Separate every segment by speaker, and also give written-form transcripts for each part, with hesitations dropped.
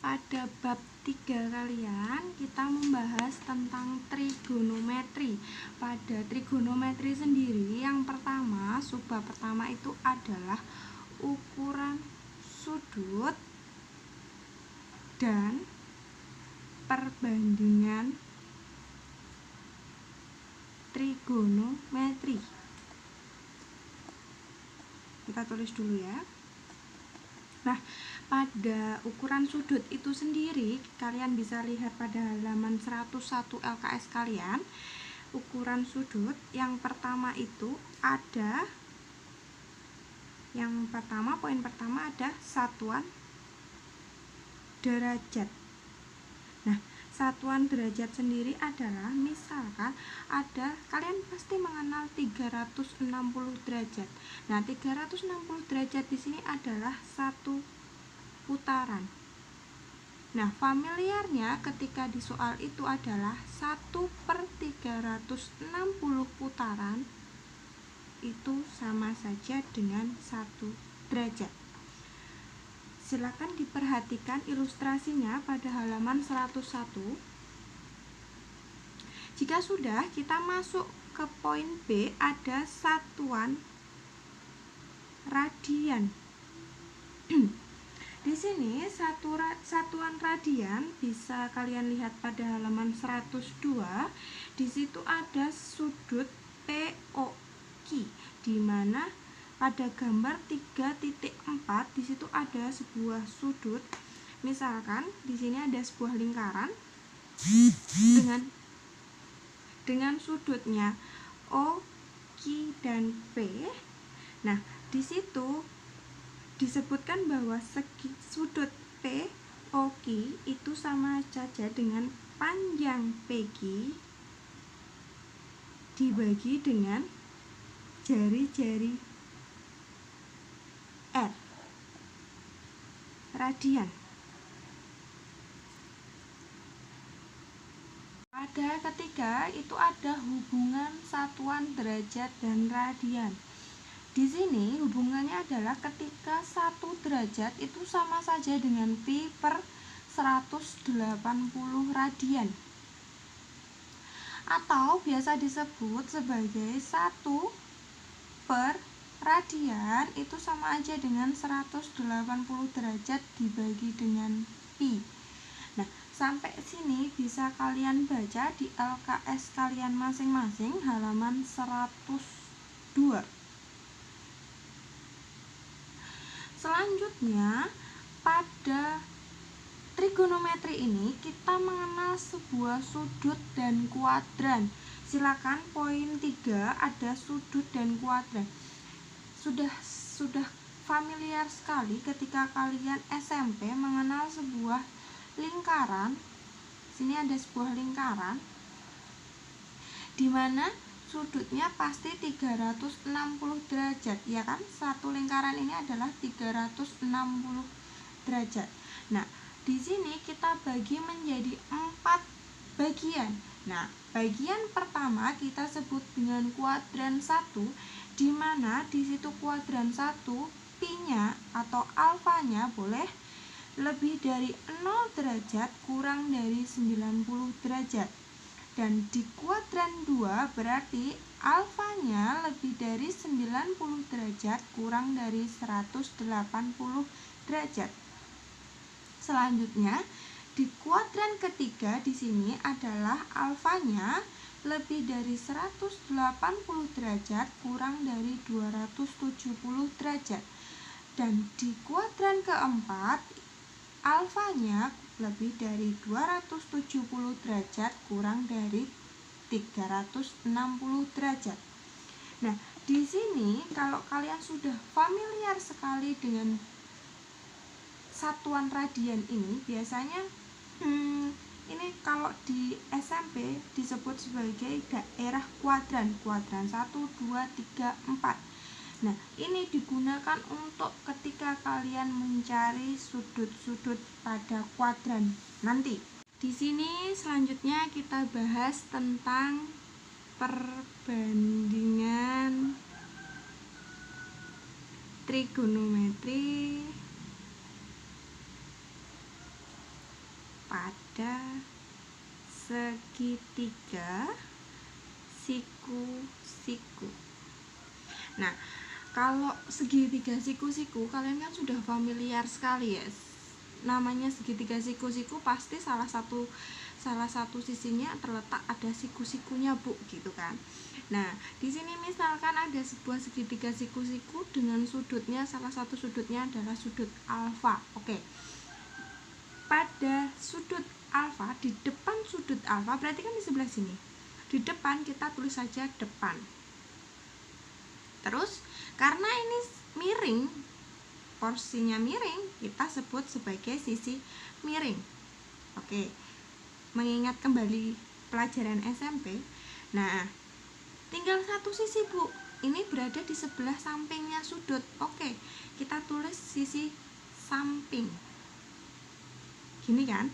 Speaker 1: Pada bab 3 kalian kita membahas tentang trigonometri. Pada trigonometri sendiri yang pertama, subbab pertama itu adalah ukuran sudut dan perbandingan trigonometri. Kita tulis dulu ya. Nah, pada ukuran sudut itu sendiri, kalian bisa lihat pada halaman 101 LKS kalian. Ukuran sudut yang pertama itu ada, poin pertama ada satuan derajat. Nah, satuan derajat sendiri adalah, misalkan ada, kalian pasti mengenal 360 derajat. Nah, 360 derajat di sini adalah satu putaran. Nah, familiarnya ketika di soal itu adalah 1/360 putaran itu sama saja dengan 1 derajat. Silakan diperhatikan ilustrasinya pada halaman 101. Jika sudah, kita masuk ke poin B, ada satuan radian. Di sini satuan radian bisa kalian lihat pada halaman 102. Di situ ada sudut POQ, di mana pada gambar 3.4 di situ ada sebuah sudut. Misalkan di sini ada sebuah lingkaran dengan sudutnya O, Q, dan P. Nah, di situ disebutkan bahwa segi sudut P, O, Q itu sama saja dengan panjang PQ dibagi dengan jari-jari R radian. Pada ketiga itu ada hubungan satuan derajat dan radian. Di sini hubungannya adalah ketika 1 derajat itu sama saja dengan pi per 180 radian, atau biasa disebut sebagai 1 per radian itu sama aja dengan 180 derajat dibagi dengan pi. Nah, sampai sini bisa kalian baca di LKS kalian masing-masing halaman 102. Selanjutnya, pada trigonometri ini kita mengenal sebuah sudut dan kuadran. Silakan poin 3 ada sudut dan kuadran. Sudah familiar sekali ketika kalian SMP mengenal sebuah lingkaran. Sini ada sebuah lingkaran di mana sudutnya pasti 360 derajat, ya kan? Satu lingkaran ini adalah 360 derajat. Nah, di sini kita bagi menjadi 4 bagian. Nah, bagian pertama kita sebut dengan kuadran 1, di mana di situ kuadran 1 pi-nya atau alfanya boleh lebih dari 0 derajat kurang dari 90 derajat. Dan di kuadran 2 berarti alfanya lebih dari 90 derajat kurang dari 180 derajat. Selanjutnya, di kuadran ketiga di sini adalah alfanya lebih dari 180 derajat kurang dari 270 derajat. Dan di kuadran keempat alfanya lebih dari 270 derajat kurang dari 360 derajat. Nah, di sini kalau kalian sudah familiar sekali dengan satuan radian ini, biasanya ini kalau di SMP disebut sebagai daerah kuadran 1, 2, 3, 4. Nah, ini digunakan untuk ketika kalian mencari sudut-sudut pada kuadran nanti. Di sini selanjutnya kita bahas tentang perbandingan trigonometri pada segitiga siku-siku. Nah, kalau segitiga siku-siku kalian kan sudah familiar sekali ya. Namanya segitiga siku-siku pasti salah satu sisinya terletak ada siku-sikunya, Bu, gitu kan. Nah, di sini misalkan ada sebuah segitiga siku-siku dengan sudutnya, salah satu sudutnya adalah sudut alfa. Oke. Pada sudut alfa, di depan sudut alfa, berarti kan di sebelah sini. Di depan kita tulis saja depan. Terus karena ini miring, porsinya miring, kita sebut sebagai sisi miring. Oke. Mengingat kembali pelajaran SMP. Nah, tinggal satu sisi, Bu. Ini berada di sebelah sampingnya sudut. Oke, kita tulis sisi samping. Gini kan?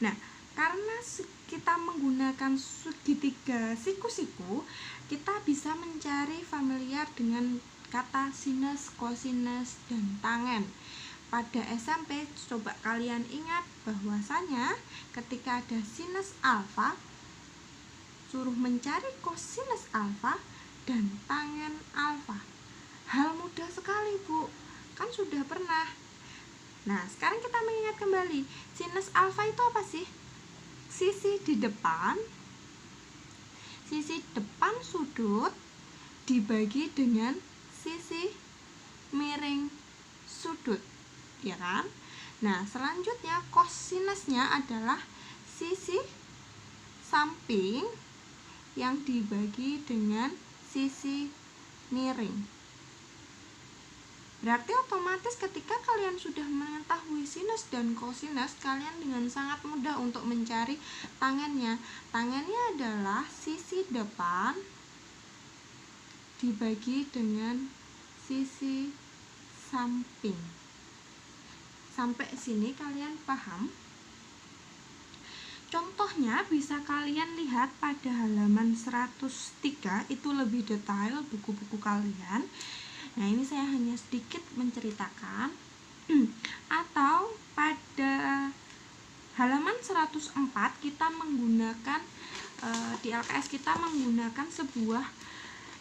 Speaker 1: Nah, karena kita menggunakan segitiga siku-siku, kita bisa mencari familiar dengan kata sinus, kosinus, dan tangen. Pada SMP, coba kalian ingat bahwasanya ketika ada sinus alfa, suruh mencari kosinus alfa dan tangen alfa. Hal mudah sekali, Bu. Kan sudah pernah. Nah, sekarang kita mengingat kembali. Sinus alfa itu apa sih? Sisi depan sudut dibagi dengan sisi miring sudut, ya kan? Nah, selanjutnya kosinusnya adalah sisi samping yang dibagi dengan sisi miring. Berarti otomatis ketika kalian sudah mengetahui sinus dan kosinus, kalian dengan sangat mudah untuk mencari tangennya. Tangennya adalah sisi depan dibagi dengan sisi samping. Sampai sini kalian paham? Contohnya bisa kalian lihat pada halaman 103, itu lebih detail buku-buku kalian. Nah, ini saya hanya sedikit menceritakan. Atau pada halaman 104 kita menggunakan di LKS kita menggunakan sebuah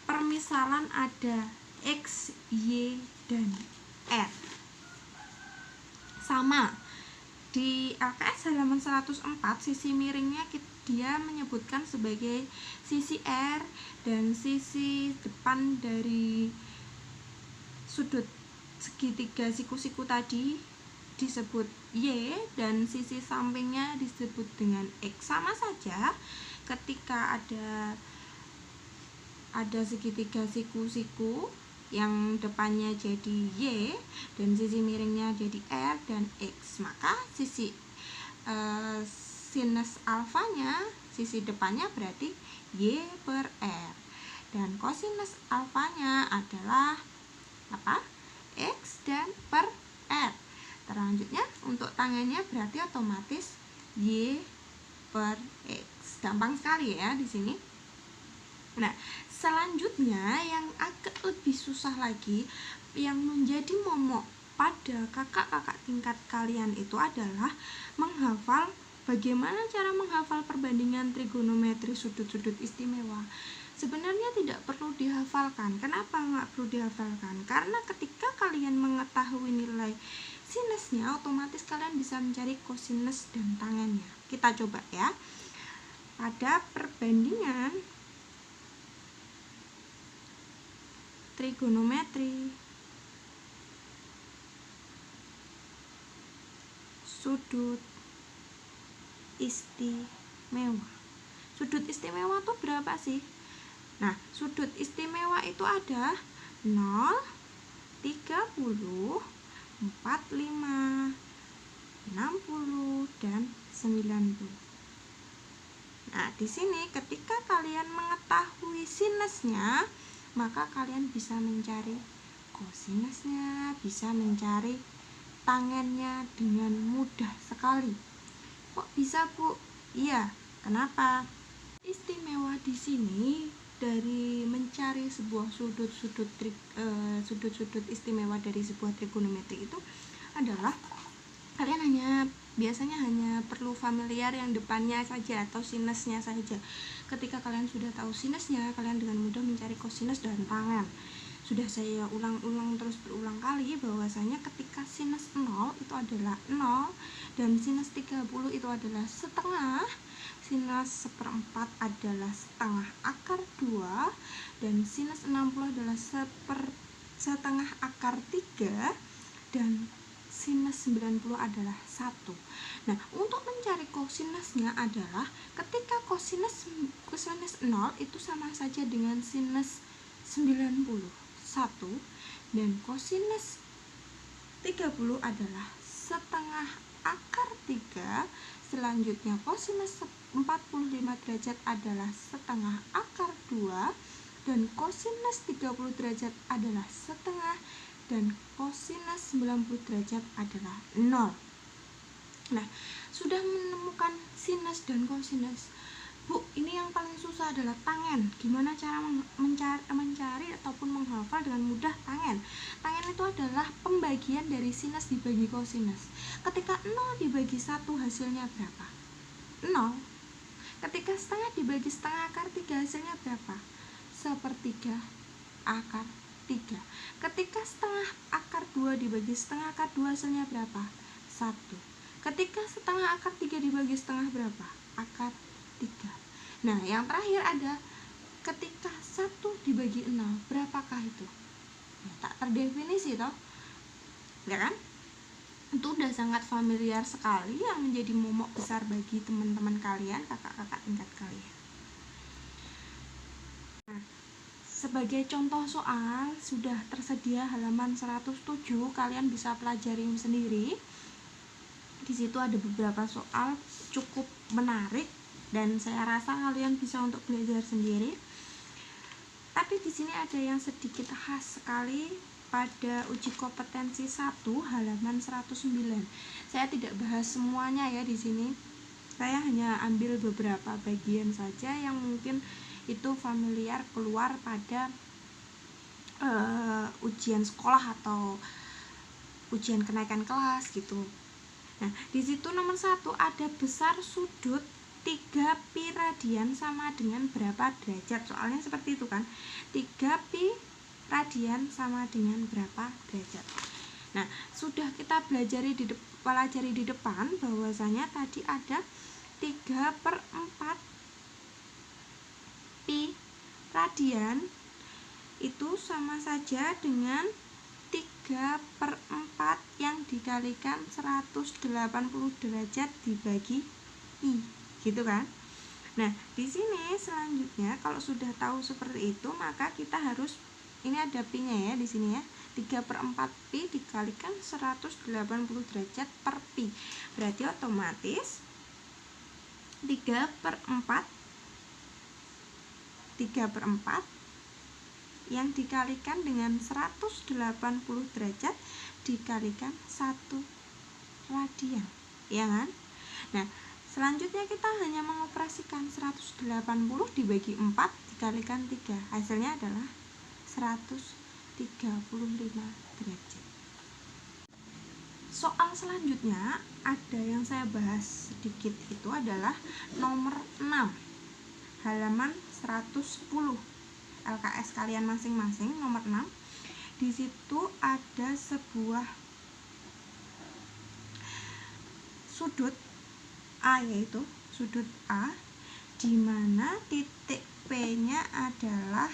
Speaker 1: permisalan ada X, Y, dan R. Sama. Di LKS halaman 104 sisi miringnya dia menyebutkan sebagai sisi R, dan sisi depan dari sudut segitiga siku-siku tadi disebut Y, dan sisi sampingnya disebut dengan X. Sama saja ketika ada segitiga siku-siku yang depannya jadi Y dan sisi miringnya jadi R dan X, maka sisi sinus alfanya, sisi depannya berarti Y per R, dan kosinus alfanya adalah apa? X dan per R. Selanjutnya untuk tangannya berarti otomatis Y per X. Gampang sekali ya di sini. Nah, selanjutnya yang agak lebih susah lagi, yang menjadi momok pada kakak-kakak tingkat kalian itu adalah menghafal bagaimana cara menghafal perbandingan trigonometri sudut-sudut istimewa. Sebenarnya tidak perlu dihafalkan. Kenapa nggak perlu dihafalkan? Karena ketika kalian mengetahui nilai sinusnya, otomatis kalian bisa mencari kosinus dan tangennya. Kita coba ya. Pada perbandingan trigonometri sudut istimewa. Sudut istimewa itu berapa sih? Nah, sudut istimewa itu ada 0, 30, 45, 60, dan 90. Nah, di sini ketika kalian mengetahui sinusnya, maka kalian bisa mencari kosinusnya, bisa mencari tangennya dengan mudah sekali. Kok bisa, Bu? Iya, kenapa? Istimewa di sini dari mencari sebuah sudut-sudut istimewa dari sebuah trigonometri itu adalah kalian hanya biasanya hanya perlu familiar yang depannya saja atau sinusnya saja. Ketika kalian sudah tahu sinusnya, kalian dengan mudah mencari kosinus dan tangen. Sudah saya ulang-ulang terus berulang kali bahwasanya ketika sinus 0 itu adalah 0 dan sinus 30 itu adalah setengah, sinus 1/4 adalah setengah akar 2, dan sinus 60 adalah setengah akar 3, dan sinus 90 adalah 1. Nah, untuk mencari kosinusnya adalah ketika kosinus 0 itu sama saja dengan sinus 90 1, dan kosinus 30 adalah setengah akar 3. Selanjutnya kosinus 45 derajat adalah setengah akar 2, dan kosinus 30 derajat adalah setengah, dan kosinus 90 derajat adalah 0. Nah, sudah menemukan sinus dan kosinus. Bu, ini yang paling susah adalah tangen. Gimana cara mencari ataupun menghafal dengan mudah tangen? Tangen itu adalah pembagian dari sinus dibagi kosinus. Ketika 0 dibagi 1 hasilnya berapa? 0. Ketika setengah dibagi setengah akar 3 hasilnya berapa? 1/3 akar 3. Ketika setengah akar 2 dibagi setengah akar 2 hasilnya berapa? 1. Ketika setengah akar 3 dibagi setengah berapa? Akar 3. Nah, yang terakhir ada ketika 1 dibagi 0, berapakah itu? Ya, tak terdefinisi toh. Ya kan? Itu udah sangat familiar sekali, yang menjadi momok besar bagi teman-teman kalian, kakak-kakak tingkat kalian. Nah, sebagai contoh soal sudah tersedia halaman 107, kalian bisa pelajari sendiri. Di situ ada beberapa soal cukup menarik dan saya rasa kalian bisa untuk belajar sendiri. Tapi di sini ada yang sedikit khas sekali pada uji kompetensi 1 halaman 109. Saya tidak bahas semuanya ya di sini. Saya hanya ambil beberapa bagian saja yang mungkin itu familiar keluar pada ujian sekolah atau ujian kenaikan kelas gitu. Nah, di situ nomor 1 ada besar sudut 3 pi radian sama dengan berapa derajat. Soalnya seperti itu kan. 3 pi radian sama dengan berapa derajat. Nah, sudah kita pelajari di depan bahwasanya tadi ada 3/4 pi radian itu sama saja dengan 3/4 yang dikalikan 180 derajat dibagi I, gitu kan. Nah, di sini selanjutnya kalau sudah tahu seperti itu, maka kita harus, ini ada pi-nya ya di sini ya. 3/4 pi dikalikan 180 derajat per pi. Berarti otomatis 3/4 yang dikalikan dengan 180 derajat dikalikan 1 radian, ya kan? Nah, selanjutnya kita hanya mengoperasikan 180 dibagi 4 dikalikan 3. Hasilnya adalah 135 derajat. Soal selanjutnya ada yang saya bahas sedikit, itu adalah nomor 6 halaman 110. LKS kalian masing-masing nomor 6. Di situ ada sebuah sudut A, yaitu sudut A di mana titik P-nya adalah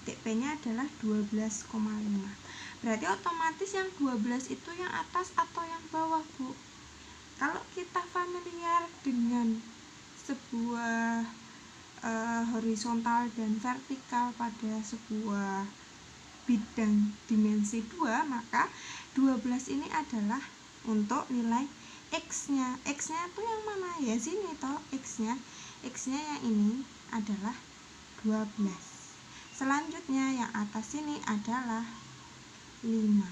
Speaker 1: 12,5. Berarti otomatis yang 12 itu yang atas atau yang bawah, Bu? Kalau kita familiar dengan sebuah horizontal dan vertikal pada sebuah bidang dimensi 2, maka 12 ini adalah untuk nilai X-nya. X-nya itu yang mana? Ya sini toh X-nya. X-nya yang ini adalah 12. Selanjutnya yang atas ini adalah 5.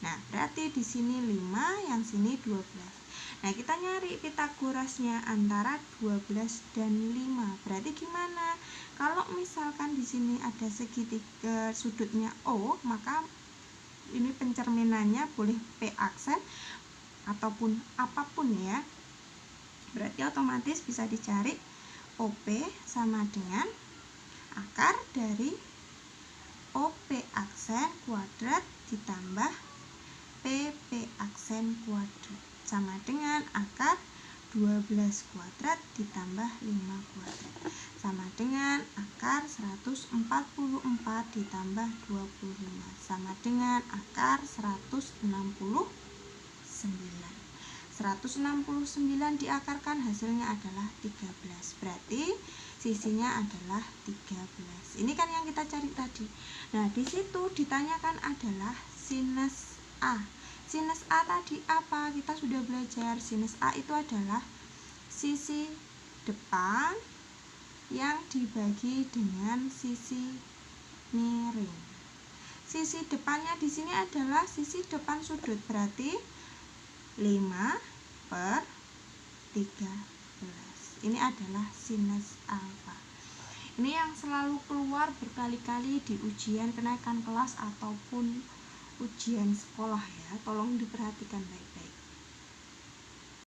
Speaker 1: Nah, berarti di sini 5, yang sini 12. Nah, kita nyari Pitagorasnya antara 12 dan 5. Berarti gimana? Kalau misalkan di sini ada segitiga sudutnya O, maka ini pencerminannya boleh P aksen ataupun apapun ya. Berarti otomatis bisa dicari OP sama dengan akar dari OP aksen kuadrat ditambah PP aksen kuadrat sama dengan akar 12 kuadrat ditambah 5 kuadrat sama dengan akar 144 ditambah 25 sama dengan akar 169. 169 diakarkan hasilnya adalah 13. Berarti sisinya adalah 13. Ini kan yang kita cari tadi. Nah, di situ ditanyakan adalah sinus A. Sinus A tadi apa? Kita sudah belajar sinus A itu adalah sisi depan yang dibagi dengan sisi miring. Sisi depannya di sini adalah sisi depan sudut, berarti 5/13. Ini adalah sinus alfa. Ini yang selalu keluar berkali-kali di ujian kenaikan kelas ataupun ujian sekolah ya. Tolong diperhatikan baik-baik.